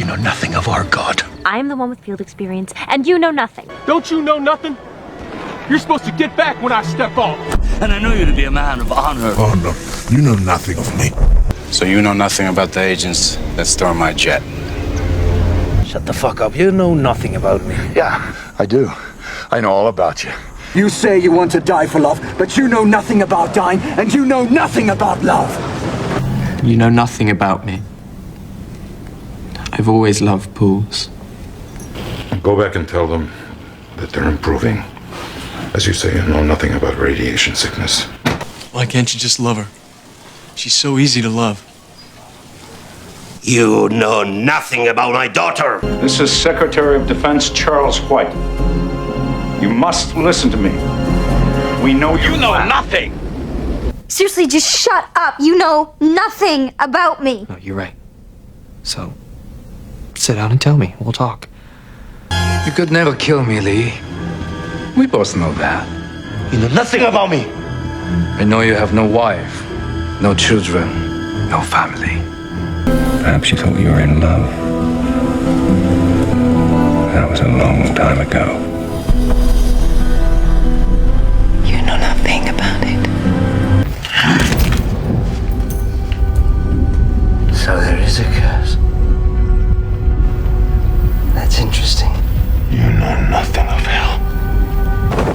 know nothing of our God. I'm the one with field experience, and you know nothing. Don't you know nothing? You're supposed to get back when I step off. And I know you to be a man of honor. Oh, no. You know nothing of me. So you know nothing about the agents that stormed my jet? Shut the fuck up. You know nothing about me. Yeah, I do. I know all about you. You say you want to die for love, but you know nothing about dying, and you know nothing about love. You know nothing about me. I've always loved pools. Go back and tell them that they're improving. As you say, you know nothing about radiation sickness. Why can't you just love her? She's so easy to love. You know nothing about my daughter. This is Secretary of Defense Charles White. You must listen to me. We know you know nothing. Seriously, just shut up. You know nothing about me. No, you're right. So, sit down and tell me. We'll talk. You could never kill me, Lee. We both know that. You know nothing about me. I know you have no wife, no children, no family. Perhaps you thought you were in love. That was a long time ago. You know nothing about it. So there is a curse. That's interesting. You know nothing of hell.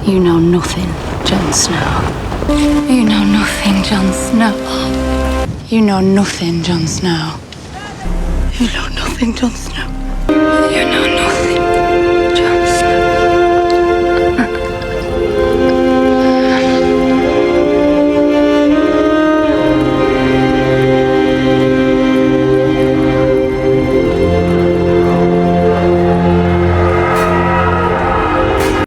You know nothing, Jon Snow. You know nothing, Jon Snow. You know nothing, Jon Snow. You know nothing, Jon Snow. You know nothing, Jon